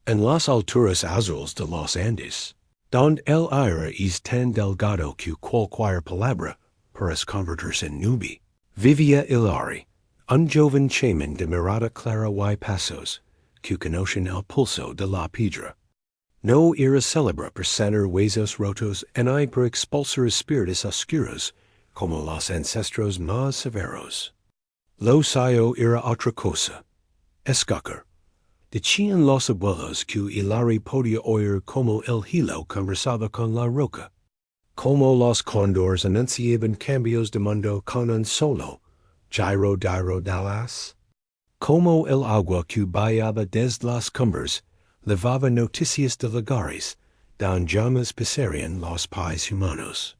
En las alturas azules de los Andes, donde el aire es tan delgado que cualquier palabra parece convertirse en nube, vivía Hilary, un joven chamán de mirada clara y pasos, que conocen el pulso de la piedra. No era célebre por sanar huesos rotos ni por expulsar espíritus oscuros, como los ancestros más severos. Lo suyo era otra cosa, escuchar. Decían los abuelos que Hilary podía oír como el hilo conversaba con la roca, como los cóndores anunciaban cambios de mundo con un solo giro Dallas, como el agua que bajaba desde las cumbres levaba noticias de lugares donde jamás pasarían los pies humanos.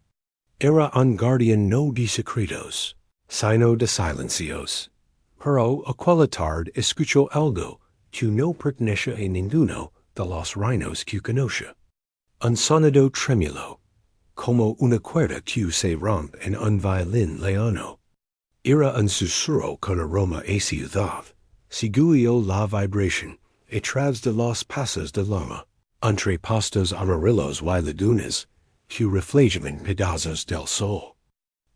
Era un guardián no de secretos, sino de silencios. Pero aquella tarde escuchó algo que no pertenece a ninguno de los reinos que conoce. Un sonido trémulo, como una cuerda que se rompe en un violín leano. Era un susurro con aroma a ciudad. Siguió la vibración a través de los pasos de lama, entre pastos amarillos y lagunas, que reflejaban pedazos del sol.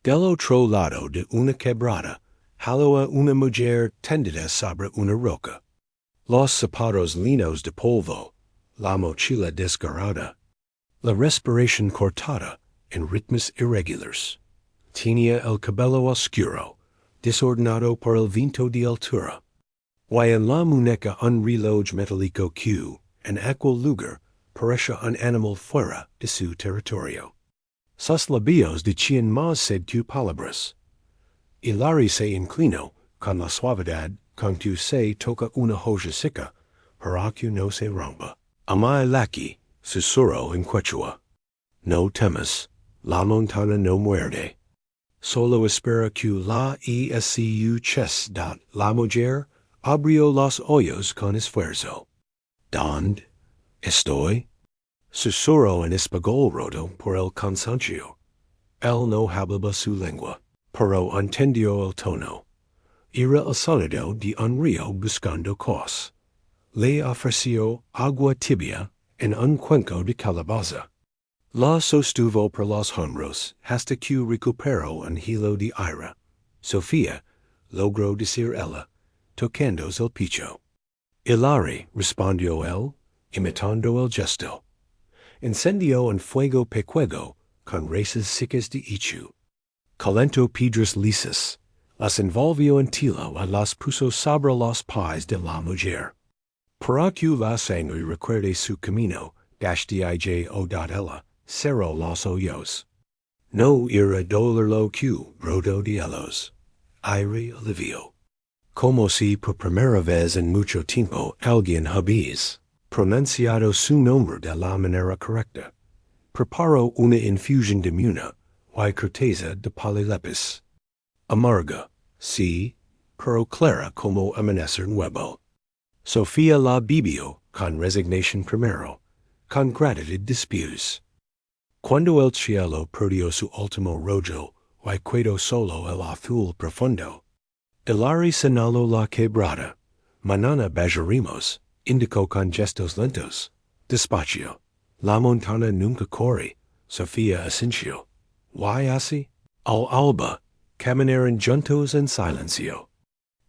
Del otro lado de una quebrada, jalaba una mujer tendida sobre una roca. Los zapatos linos de polvo, la mochila desgarrada, la respiración cortada en ritmos irregulares. Tenía el cabello oscuro, desordenado por el viento de altura. Y en la muñeca un reloj metálico que, en aquel lugar, parecía un animal fuera de su territorio. Sus labios decían más sed que palabras. Hilary se inclinó, con la suavidad con que se toca una hoja seca, para que no se rompa. Amai laki, susurró en quechua. No temas, la montaña no muerde. Solo espera que la escuches. La mujer abrió los ojos con esfuerzo. ¿Dónde estoy? Susurró en español roto por el cansancio. Él no hablaba su lengua, pero entendió el tono. Era el sonido de un río buscando cos. Le ofreció agua tibia en un cuenco de calabaza. La sostuvo por los hombros hasta que recuperó un hilo de aire. Sofía, logró decir ella, tocándose el pecho. Hilary, respondió él, imitando el gesto. Encendió un fuego pequeño con raíces secas de ichu. Calentó piedras lisas, las envolvió en tilo y las puso sobre los pies de la mujer. Para que la sangre recuerde su camino, ella cerró los ojos. No era dolor lo que brotó de ellos. Aire alivio. Como si por primera vez en mucho tiempo alguien había pronunciado su nombre de la manera correcta. Preparó una infusión de muna y corteza de polilepis. Amarga, sí, pero clara como amanecer nuevo. Sofía la bebió con resignación primero, con gratitud después. Cuando el cielo perdió su último rollo y quedó solo el azul profundo, Hilary señaló la quebrada. Mañana bajaremos, indicó con gestos lentos. Despacio. La montaña nunca corre. Sofía asintió. ¿Why así? Al alba, caminaron juntos en silencio.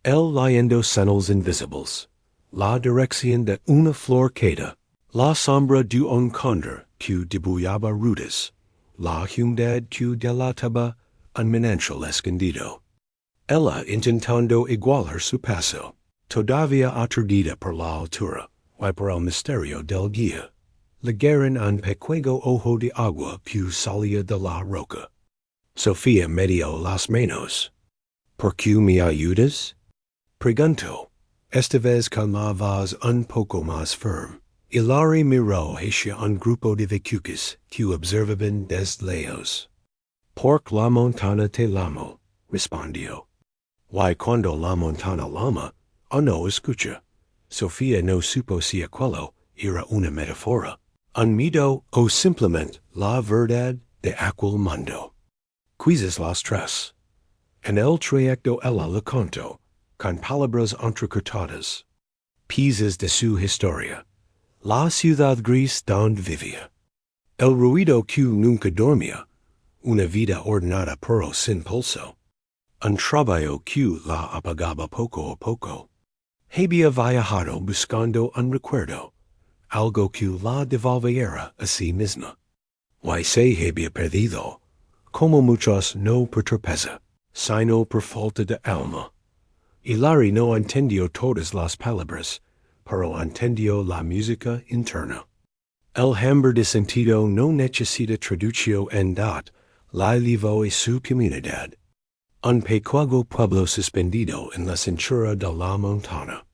Él leyendo señales invisibles. La dirección de una flor queda. La sombra de un cóndor que dibujaba rutas. La humedad que delataba un manantial escondido. Ella intentando igualar su paso, todavía aturdida por la altura y por el misterio del guía. Legaron un pequeño ojo de agua que salía de la roca. Sofía medió las manos. ¿Por qué me ayudas? Preguntó, esta vez con la voz un poco más firme. Hilary miró hacia un grupo de vecucas que observaban desde lejos. Porque la montaña te lamo, respondió. Y cuando la montaña lama, no escucha. Sofía no supo si aquello era una metáfora, un mito o simplemente la verdad de aquel mundo. Quizás las tres. En el trayecto ella le contó, con palabras entrecortadas, piezas de su historia. La ciudad gris donde vivía. El ruido que nunca dormía. Una vida ordenada pero sin pulso. Un trabajo que la apagaba poco a poco. Había viajado buscando un recuerdo. Algo que la devolviera a sí misma. Se había perdido. Como muchos no por torpeza, sino por falta de alma. Hilary no entendió todas las palabras, pero entendió la música interna. El hambre de sentido no necesita traducción en dat, la llevó a su comunidad. Un pequeño pueblo suspendido en la cintura de la montaña.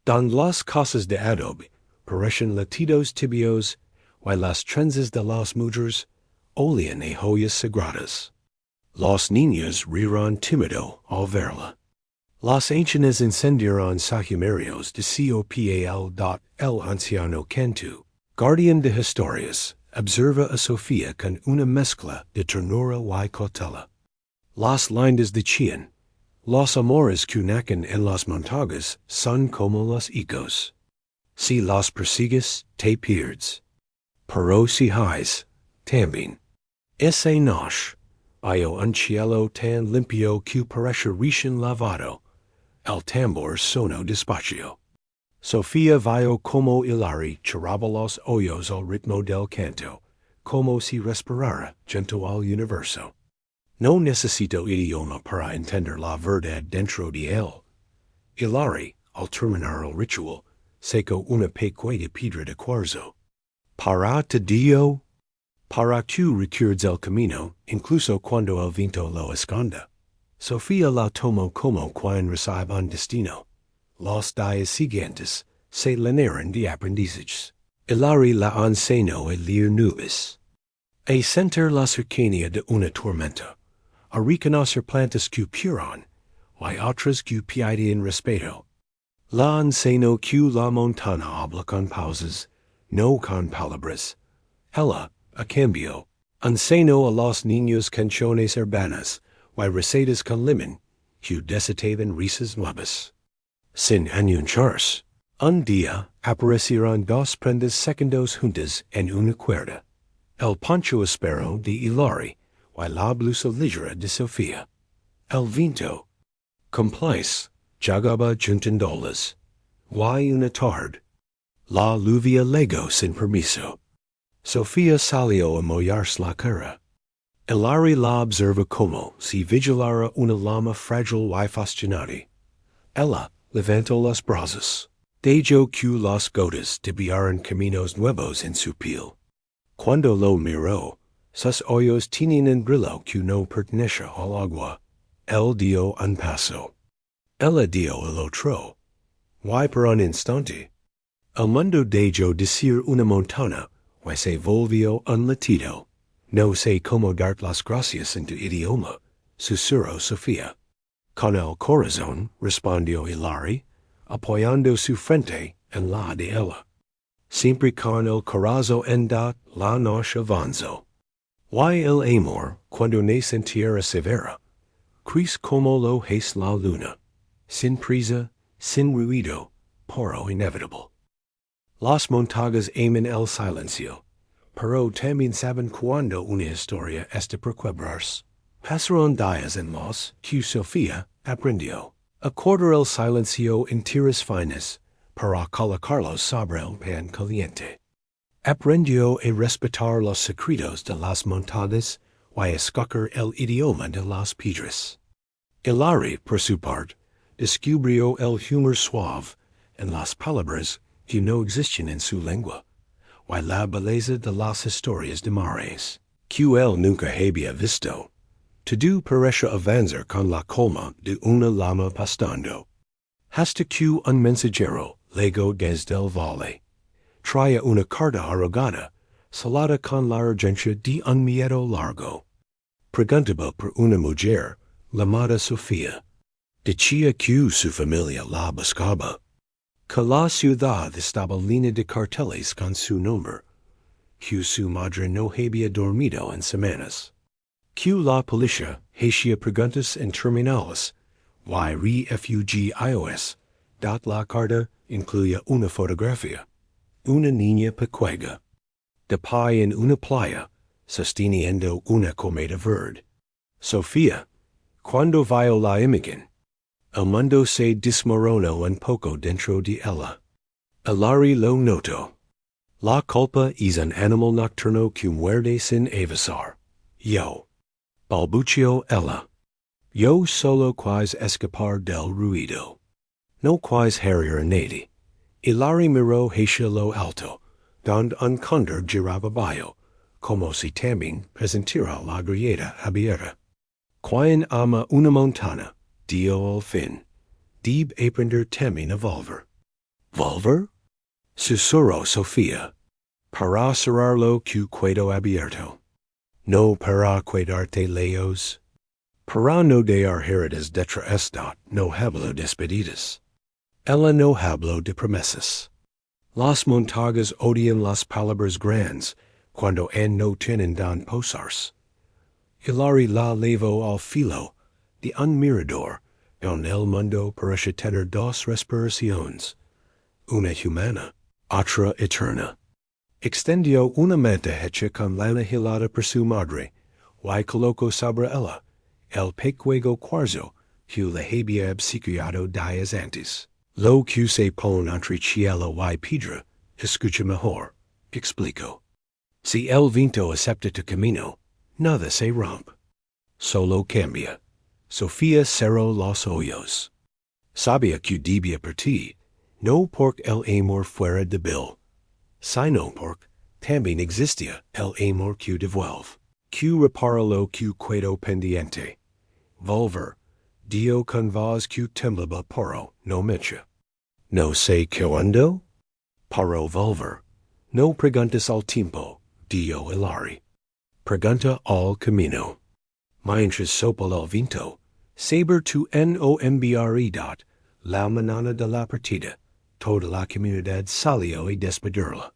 Don las casas de adobe parecen latidos tibios, las trenzas de las mujeres olían a joyas sagradas. Los niños rieron tímido al verla. Las ancianas encendieron sahumerios de copal. El anciano Cantu, guardián de historias, observa a Sofía con una mezcla de ternura y cautela. Las lindas de Chien, los amores que nacen en las montañas son como los ecos. Si los persigues, te pierdes. Pero si hayes, también. Ese noche, hay un cielo tan limpio que parece recién lavado. El tambor sonó despacio. Sofía vio como Hilary cerraba los ojos al ritmo del canto, como si respirara junto al universo. No necesito idioma para entender la verdad dentro de él. Hilary, al terminar el ritual, sacó una pequeña piedra de cuarzo. ¿Para te dio? Para tú recuerdas el camino, incluso cuando el viento lo esconda. Sofía la tomó como quien recibe un destino. Los días siguientes se llenaron de aprendizajes. Hilary la enseñó a leer nubes. A sentir la cercanía de una tormenta. A reconocer plantas que puran, y otras que piden respeto. La enseñó que la montaña habla con pausas, no con palabras. Ella, a cambio, enseñó a los niños canciones urbanas, y recetas con limón, que desataban risas nuevas. Sin anunciarse, un día aparecieron dos prendas segundos juntas en una cuerda. El poncho esperado de Hilary, y la blusa ligera de Sofía. El viento, complice, llegaba juntándolas. Y una tarde, la lluvia llegó sin permiso. Sofía salió a mollarse la cara. Hilary la observa como si vigilara una llama frágil y fascinante. Ella levantó los brazos. Dejó que las gotas desviaran caminos nuevos en su piel. Cuando lo miró, sus ojos tenían un brillo que no pertenece al agua. Él dio un paso. Ella dio el otro. Y por un instante, el mundo dejó de ser una montaña y se volvió un latido. No sé cómo dar las gracias en tu idioma, susurró Sofía. Con el corazón, respondió Hilary, apoyando su frente en la de ella. Siempre con el corazón en dat la noche avanzó. Y el amor, cuando nace en tierra severa, crece como lo es la luna, sin prisa, sin ruido, pero inevitable. Las montañas aman el silencio, pero también saben cuando una historia está por quebrarse. Pasaron días en los que Sofía aprendió a cortar el silencio en tiras finas para colocarlos sobre el pan caliente. Aprendió a respetar los secretos de las montañas y a escoger el idioma de las piedras. Hilary, por su parte, descubrió el humor suave en las palabras que no existen en su lengua, y la belleza de las historias de mares, que él nunca había visto. Todo parece avanzar con la calma de una llama pastando. Hasta que un mensajero llegó desde el valle. Traía una carta arrugada, salada con la urgencia de un miedo largo. Preguntaba por una mujer, llamada Sofía. Decía que su familia la buscaba. Que la ciudad estaba llena de carteles con su nombre. Que su madre no había dormido en semanas. Que la policía hacía preguntas interminables. Y refugios. La carta incluía una fotografía. una niña pequeña. De pie en una playa, sosteniendo una cometa verde. Sofía, cuando vio la imagen, el mundo se desmoronó un poco dentro de ella. Hilary lo notó. La culpa es un animal nocturno que muerde sin avisar. Yo. Balbuceó ella. Yo solo quise escapar del ruido. No quise herir a nadie. Hilary miró hacia lo alto, donde un cóndor giraba bajo, como si también presentiera la grieta abierta. Quien ama una montaña, dio al fin. Debe aprender también a volver. ¿Volver? Susurró Sofía. Para cerrarlo que quedó abierto. No para quedarte lejos. Para no dar heridas detra estat, no hablo despedidas. Ella no habló de promesas. Las montañas odian las palabras grandes, cuando no tienen dan posarse. Hilary la llevó al filo de un mirador, donde el mundo parece tener dos respiraciones, una humana, otra eterna. Extendió una manta hecha con lana hilada por su madre, y colocó sobre ella el pequeño cuarzo que le había obsequiado días antes. Lo que se pone entre cielo y piedra, escucha mejor, explico. Si el viento acepta tu camino, nada se rompe. Solo cambia. Sofía cerró los ojos. Sabía que debía partir, no porque el amor fuera débil, sino porque también existía el amor que devuelve, que repara lo que quedó pendiente. Volver, dio con voz que temblaba pero no mecha. No sé cuándo? Para volver, no preguntas al tiempo, dio Hilary. Pregunta al camino. Mientras sopla el viento, saber tu nombre dot, la mañana de la partida, toda la comunidad salió a despedirla.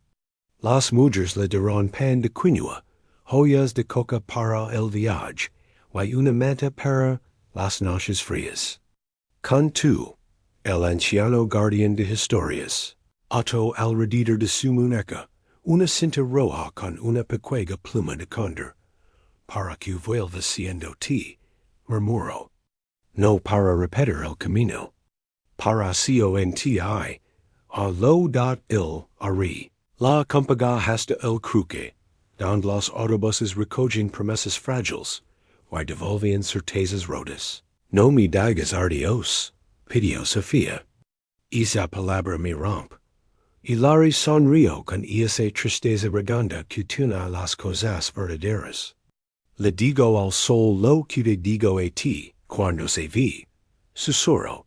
Las mujeres le dieron pan de quinoa, joyas de coca para el viaje, y una manta para las noches frías. Juntó, el anciano guardián de historias, ató alrededor de su muñeca una cinta roja con una pequeña pluma de cóndor. Para que vuelva siendo ti, murmuró. No para repetir el camino. Para sigo en ti a lo dot il ari. La compaga hasta el cruque, donde los autobuses recogen promesas frágiles, y devolvían certezas rotas. No me digas adiós, pidió Sofía. Esa palabra me rompe. Hilary sonrió con esa tristeza redonda que tiene las cosas verdaderas. Le digo al sol lo que le digo a ti, cuando se vi. Susurró.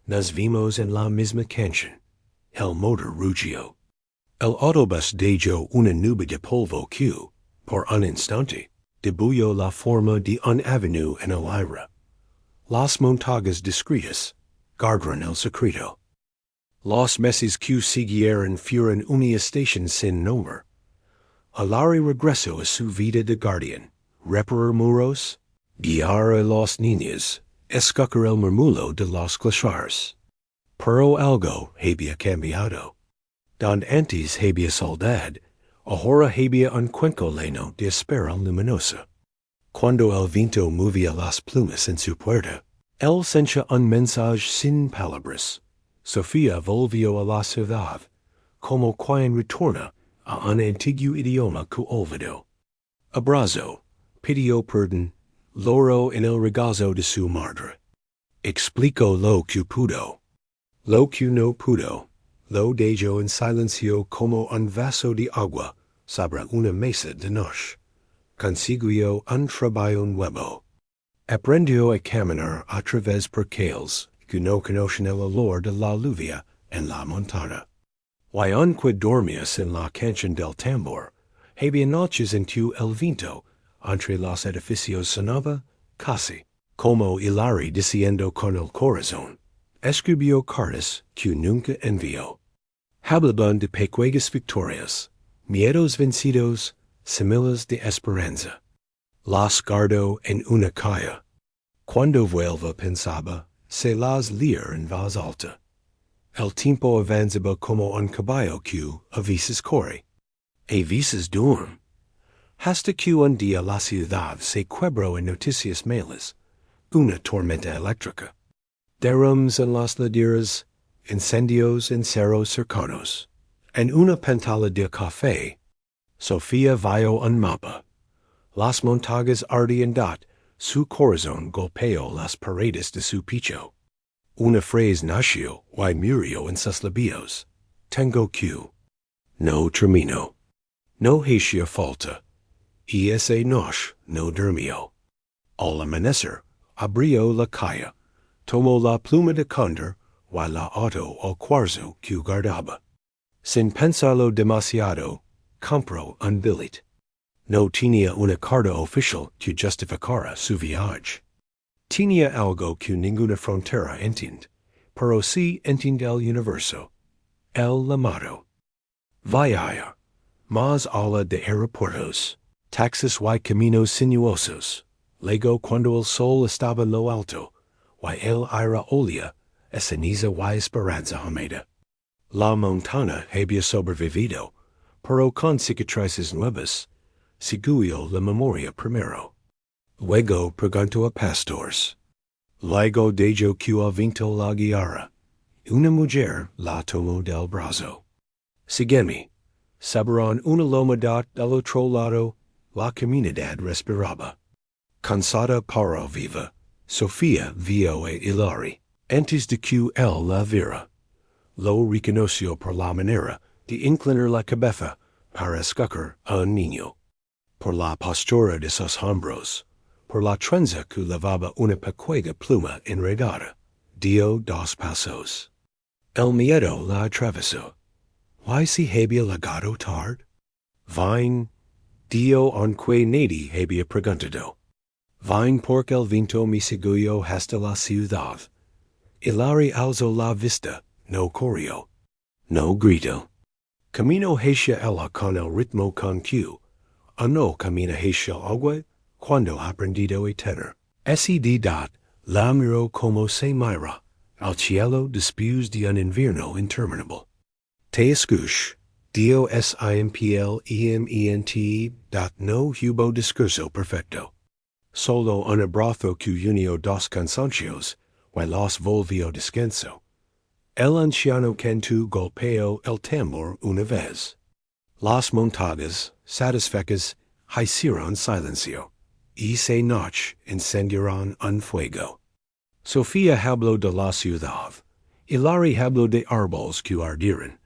Nos vimos en la misma canción. El motor rugió. El autobús dejó una nube de polvo que, por un instante, dibujó la forma de un avenue en el aire. Las montañas discretas guardaron el secreto. Los meses que siguieron fueron una estación sin nombre. Hilary regresó a su vida de guardián. Reparar muros, guiar a los niños, escuchar el murmullo de los clashars. Pero algo había cambiado. Donde antes había soledad, ahora había un cuenco lleno de espera luminosa. Cuando el viento movía las plumas en su puerta, él sentía un mensaje sin palabras. Sofía volvió a la ciudad, como quien retorna a un antiguo idioma que olvidó. Abrazo. Pidió perdón, lloró en el regazo de su madre. Explicó lo que pudo. Lo que no pudo, lo dejó en silencio como un vaso de agua sobre una mesa de noche. Consiguió un trabajo nuevo. Aprendió a caminar a través por calles que no conocen el olor de la lluvia en la montaña. Y aunque dormías en la canción del tambor, había noches en que el viento entre los edificios sonaba casi, como Hilary diciendo con el corazón, escribió cartas que nunca envió. Hablaban de pequeñas victorias, miedos vencidos, semillas de esperanza. Las guardó en una calle. Cuando vuelva pensaba, se las leer en voz alta. El tiempo avanzaba como un caballo que a veces corre, a veces duerme. Hasta que un día la ciudad se quebró en noticias malas, una tormenta eléctrica. Derrums en las laderas, incendios en cerros cercanos. En una pantalla de café, Sofía vio un mapa. Las montañas ardían su corazón golpeó las paredes de su pecho. Una frase nació y murió en sus labios. Tengo que. No termino. No hacía falta. Y esa noche no durmió. Al amanecer, abrió la calle, tomó la pluma de cóndor y la ató al cuarzo que guardaba. Sin pensarlo demasiado, compró un billete. No tenía una carta oficial que justificara su viaje. Tenía algo que ninguna frontera entiende, pero sí entiende el universo. El llamado. Vaya, más allá de aeropuertos, taxis y caminos sinuosos. Luego cuando el sol estaba en lo alto, y el aire olía, ceniza y esperanza húmeda. La montaña había sobrevivido, pero con cicatrices nuevas. Siguió la memoria primero. Luego preguntó a pastores. Luego dejó que el viento la guiara. Una mujer la tomó del brazo. Sígueme. Subieron una loma del otro lado, la comunidad respiraba. Cansada pero viva, Sofía vio a Hilary. Antes de que él la viera, lo reconoció por la manera de inclinar la cabeza para escuchar a un niño. Por la postura de sus hombros, por la trenza que levaba una pequeña pluma enredada, dio dos pasos. El miedo la atravesó. ¿Why se había llegado tarde? Vine, dio aunque nadie había preguntado. Vine porque el viento me siguió hasta la ciudad. Hilary alzó la vista, no corrió, no gritó. Camino hacia ella con el ritmo con que, o no camina hacia el agua, cuando aprendido a tener. Esa la miró como se mira al cielo después de un invierno interminable. Te escucho, dio simplement no hubo discurso perfecto. Solo un abrazo que unió dos cansancios, y los volvió descanso. El anciano cantu golpeó el tambor una vez. Las montañas, satisfechas, hicieron silencio, y se noche encendieron un fuego. Sofía habló de la ciudad, Hilary habló de árboles que ardieron,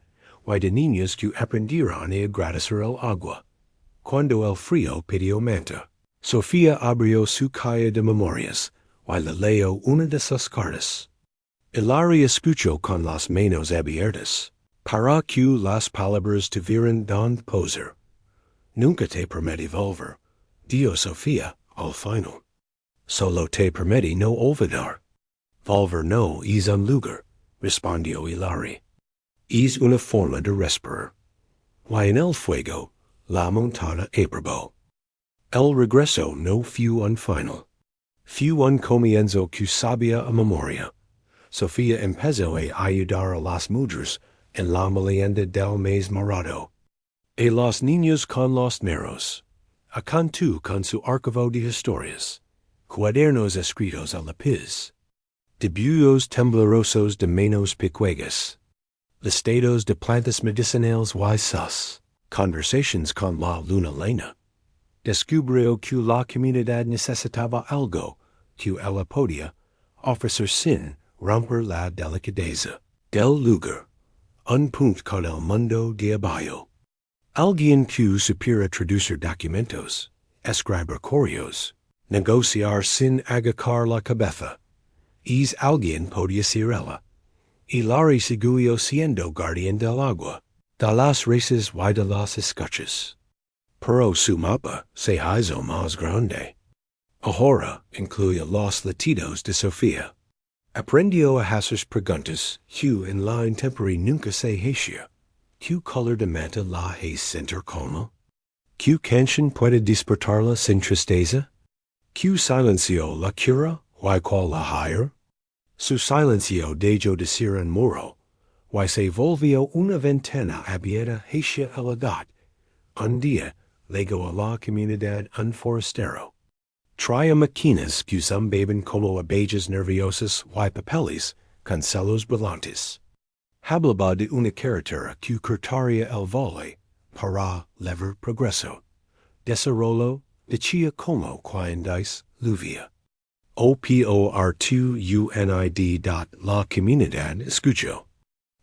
y de niños que aprendieron a agradecer el agua. Cuando el frío pidió manta, Sofía abrió su caja de memorias, y le leyó una de sus cartas. Hilary escuchó con las manos abiertas, para que las palabras tuvieran don poser. Nunca te prometí volver, dijo Sofía al final. Solo te prometí no olvidar. Volver no es un lugar, respondió Hilary. Es una forma de respirar. Y en el fuego, la montaña aprobó. El regreso no fue un final. Fue un comienzo que sabía a memoria. Sofía empezó a ayudar a las mujeres en la molienda del mes morado. A los niños con los narros. A Cantú con su archivo de historias. Cuadernos escritos a lápiz. Dibujos temblorosos de manos pequeñas. Listados de plantas medicinales y sus. Conversations con la luna llena. Descubrió que la comunidad necesitaba algo que ella podía ofrecer sin romper la delicadeza del lugar. Un punto con el mundo de abajo. Alguien que supiera traducir documentos, escribir correos, negociar sin agacar la cabeza. Es alguien podía ser ella. Hilary siguió siendo guardián del agua, de las raíces y de las escuchas. Pero su mapa se hizo más grande. Ahora incluye los latidos de Sofía. Aprendió a hacer preguntas que en la intemperie nunca se hacía. ¿Qué color de manta la hace sentir calma? ¿Qué canción puede despertarla sin tristeza? ¿Qué silencio la cura y cuál la haya? Su silencio dejó de ser un muro, se volvió una ventana abierta hacia el hogar. Un día, llegó a la comunidad un forastero. Traía máquinas que zumbaban como abejas nerviosas y papeles con celos brillantes. Hablaba de una carretera que cortaría el valle para lever progreso. Desarrollo decía como cuando lluvia. Oportunidad. La comunidad escuchó.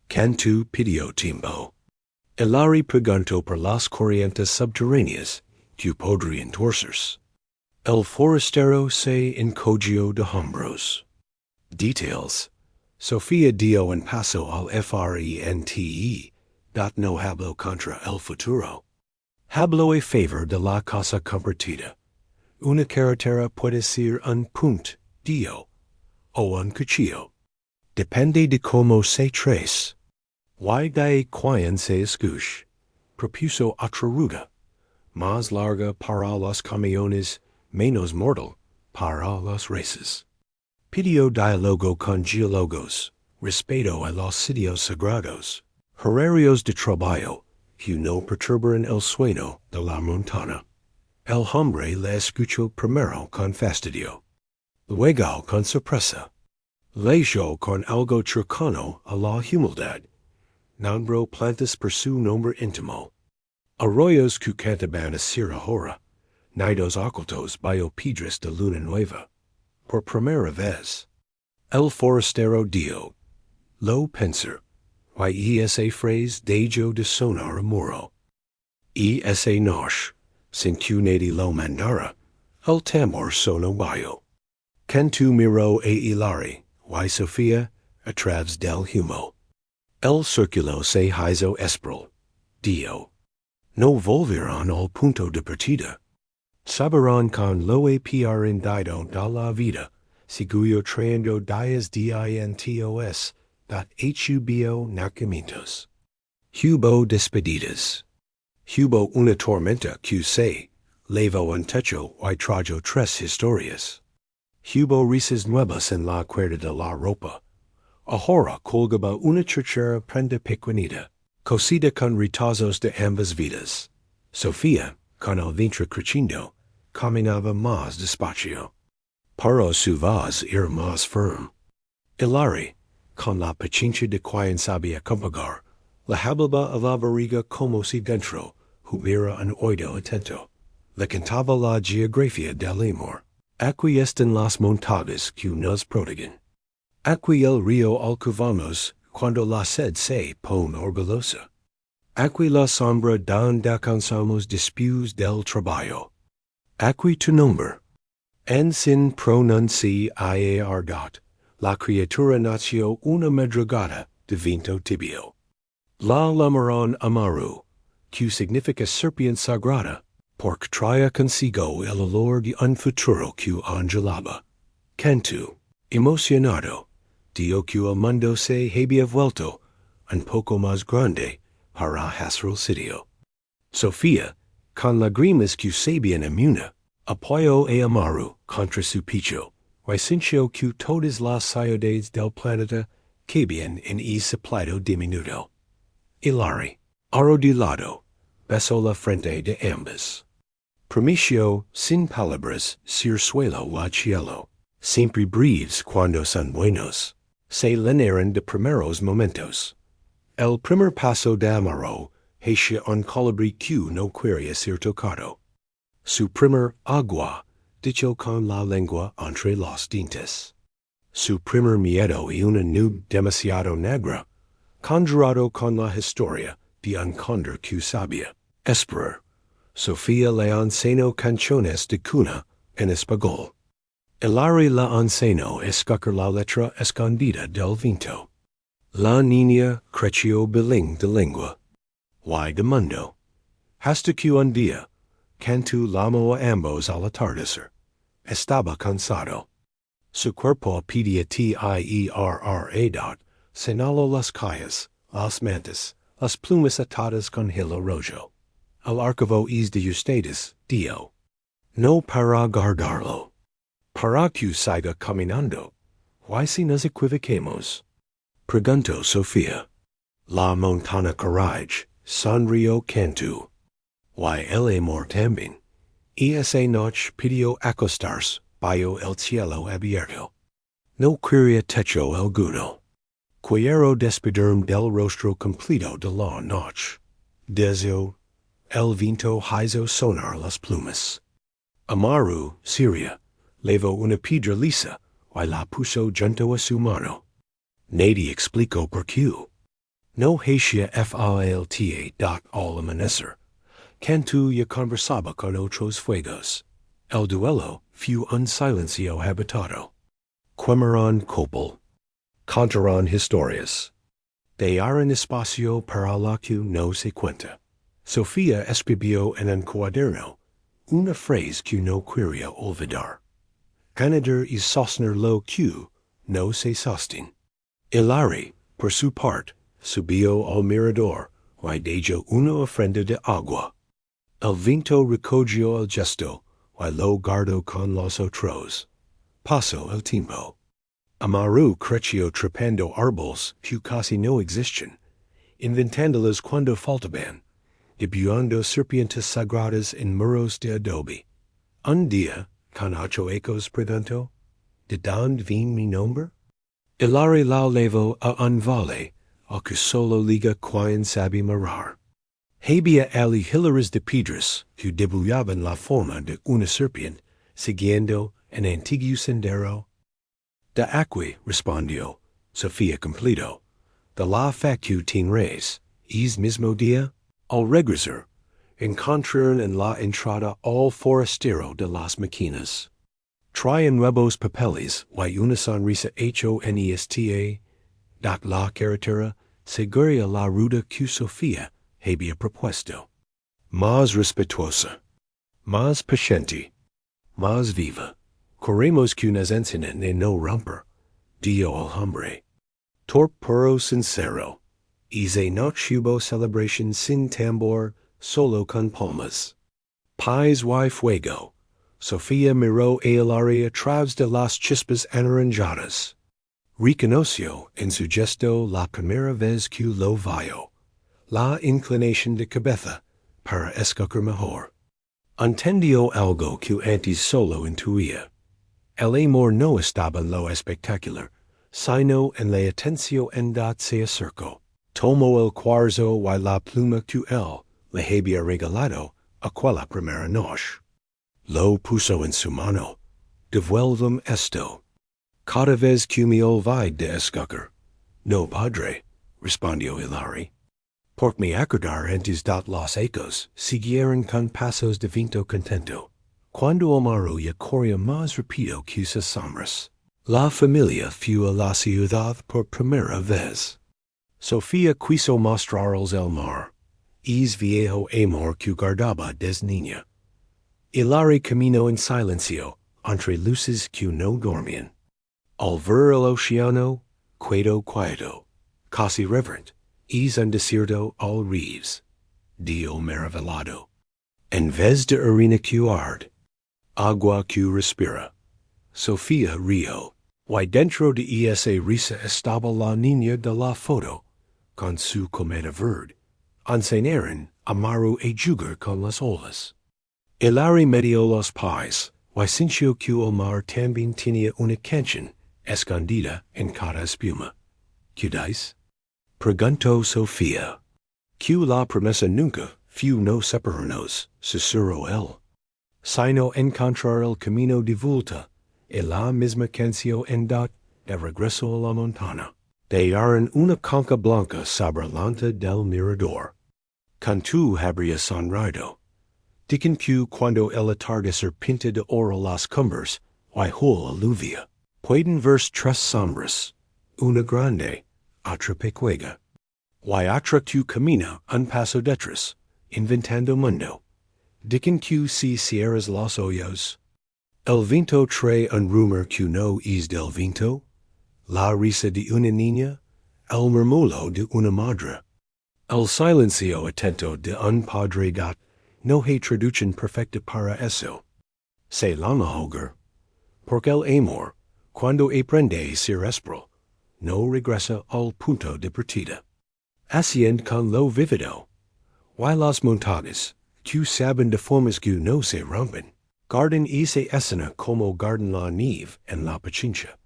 Cantu pidió tiempo. Hilary preguntó por las corrientes subterráneas que podrían torcerse. El forastero se encogió de hombros. Details. Sofía dio un paso al frente. No habló contra el futuro. Habló a favor de la casa compartida. Una carretera puede ser un punto, o un cuchillo. Depende de cómo se trace. Y de cuando se escucha. Propuso otra ruta. Más larga para los camiones, menos mortal para los races. Pidió diálogo con geólogos, respeto a los sitios sagrados, horarios de trabajo, que no perturban el sueño de la montaña. El hombre le escuchó primero con fastidio, luego con sorpresa. Leyó con algo cercano a la humildad. Nombró plantas por su nombre íntimo. Arroyos que cantaban a Sierra Hora, nidos ocultos biopedras de luna nueva. Por primera vez, el forastero dio, lo pensar, y esa frase dejó de sonar a muro. Y esa noche, sin que nadie lo mandara, el tambor sonó bajo. Cantu miró a Hilary, y Sofía, a través del humo. El círculo se hizo espral. Dio. No volverán al punto de partida. Saberán con lo aprendido de la vida, seguyo trayendo días dientos, hubo nacimientos. Hubo despedidas. Hubo una tormenta que se levó un techo y trajo 3 historias. Hubo risas nuevas en la cuerda de la ropa. Ahora colgaba una churchera prenda pequeñita, cosida con retazos de ambas vidas. Sofía, con el vientre creciendo, caminaba más despacio. Pero su voz era más firme. Hilary, con la paciencia de quien sabía compagar, le hablaba a la barriga como si dentro hubiera un oído atento. Le cantaba la geografía del amor. Aquí están las montañas que nos prodigan. Aquí el río al que vamos cuando la sed se pone orgullosa. Aquí la sombra donde alcanzamos después del trabajo. Aquí tu nombre. En sin pronunciar, la criatura nació una madrugada de viento tibio. La llamaron amaru, que significa serpiente sagrada, porque traía consigo el olor de un futuro que angelaba. Cantu, emocionado, dio que el mundo se había vuelto un poco más grande para hacer el sitio. Sofía, con lágrimas que sabían imuna, apoyó a Amaru contra su pecho, y sintió que todas las ciudades del planeta cabían en ese plato diminuto. Hilary, arrodillado, besó la frente de ambas. Prometió, sin palabras, ser suelo al cielo, siempre breves cuando son buenos. Se llenaron de primeros momentos. El primer paso de Amaru hacia un colibrí que no quería ser tocado. Su primer agua, dicho con la lengua entre los dientes. Su primer miedo y una nube demasiado negra, conjurado con la historia de un cóndor que sabía esperar. Sofía le enseñó canciones de cuna en español. Hilary le enseñó a escuchar la letra escondida del viento. La niña creció bilingüe de lengua y de mundo. Hasta que un día, Cantu llamó a ambos al atardecer. Estaba cansado. Su cuerpo pedía tierra. Señaló las calles, las mantas, las plumas atadas con hilo rojo. El archivo es de ustedes, dio. No para guardarlo. Para que siga caminando. ¿Why si nos equivoquemos? Preguntó Sofía. La montana courage, sonrio cantu. Y el amor también. Esa noche pidió acostarse, bajo el cielo abierto. No quería techo alguno. Quiero despedirme del rostro completo de la noche. Deseo el viento hizo sonar las plumas. Amaru, Siria, levó una piedra lisa, y la puso junto a su mano. Nadie explicó por qué. No hacía falta al amanecer. Cantu y conversaba con otros fuegos. El duelo fue un silencio habitado. Quemarán copal. Contarán historias. Dejaron espacio para la que no se cuenta. Sofía escribió en un cuaderno una frase que no quería olvidar. Canadar y sostener lo que no se sostiene. Hilary, por su parte, subió al mirador y dejó una ofrenda de agua. El viento recogió el gesto y lo guardó con los otros. Pasó el tiempo. Amaru creció trepando árboles que casi no existen, inventándolos cuando faltaban, dibujando serpientes sagradas en muros de adobe. Un día, con 8 ecos preguntó, ¿de dónde viene mi nombre? Hilary la llevó a un valle, al que solo liga quien sabe mirar. Había allí hileras de piedras que dibujaban la forma de una serpiente, siguiendo un antiguo sendero. De aquí, respondió, Sofía completo, de la facultin res, es mismo día, al regresar, encontraron en la entrada al forastero de las máquinas. Traen nuevos papeles y una sonrisa honesta, dat la carretera seguía la ruta que Sofía había propuesto. Más respetuosa, más paciente, más viva. Queremos que nos enseñen a no romper, dio al hombre. Torpuro sincero, y no hubo celebration sin tambor, solo con palmas. Paz y fuego. Sofía miró a Hilary a través de las chispas anaranjadas. Reconoció en su gesto la primera vez que lo vio, la inclinación de cabeza para escoger mejor. Entendió algo que antes solo intuía. El amor no estaba en lo espectacular, sino en la atención en dat se acercó. Tomó el cuarzo y la pluma que él le había regalado aquella primera noche. Lo puso en su mano. Devuélveme esto. Cada vez que me olvide de escoger. No, padre, respondió Hilary. Por me acordar antes dat los ecos siguieron con pasos de viento contento. Cuando Amaru ya corría más rápido que sus sombras. La familia fue a la ciudad por primera vez. Sofía quiso mostrarles el mar, es viejo amor que guardaba desde niña. Hilary caminó en silencio, entre luces que no dormían. Al ver el océano, quedó quieto, casi reverent, es un desierto al revés. Dio maravillado. En vez de arena que arde, agua que respira. Sofía rió, y dentro de esa risa estaba la niña de la foto, con su cometa verde. Enseñaron Amaru a jugar con las olas. Hilary metió los pies, y sintió que el mar también tenía una canción escondida en cada espuma. ¿Quedáis? Preguntó Sofía. Que la promesa nunca fue no separarnos, susurró él. Sino encontrar el camino de vuelta, y la misma canción en dat de regreso a la montana. Dejaron una concha blanca sobre delante del mirador. Cantu habría sonrido. Dicen que cuando el atardecer pinta de oro las cumbres, y aluvia, pueden verse 3 sombras, una grande, otra pequeña. Y otra que camina un paso detrás, inventando mundo. Dicen que si cierras los ojos, el viento trae un rumor que no es del viento, la risa de una niña, el murmullo de una madre, el silencio atento de un padre dat no hay traducción perfecta para eso. Se la hogar, porque el amor, cuando aprende a ser espero, no regresa al punto de partida. Ascend con lo vivido. Y las montañas, que saben de formas que no se rompen. Garden y se escena como garden la nieve en la pachincha.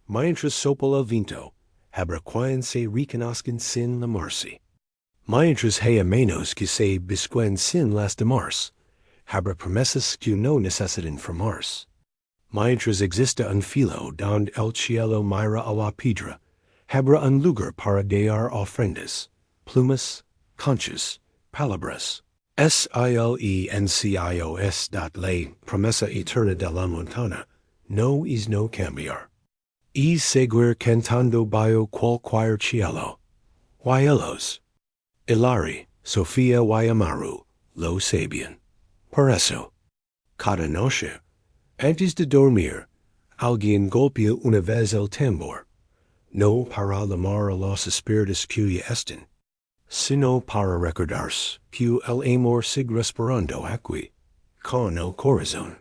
Mientras sopla el viento, habrá quien se reconozcan sin la marcy. Mientras haya menos que se bisquen sin las demás, habrá promesas que no necesitan formarse. Mientras exista un filo donde el cielo mira a la piedra, habrá un lugar para dar ofrendas, plumas, conchas, palabras. Silencios la promesa eterna de la montaña no es no cambiar. Y seguir cantando bajo cualquier cielo. Ellos, Hilari, Sofía y Amaru, lo sabían. Por eso, cada noche, antes de dormir, alguien golpea una vez el tambor, no para llamar a los espíritus que ya están, sino para recordarse que el amor sigue respirando aquí, con el corazón.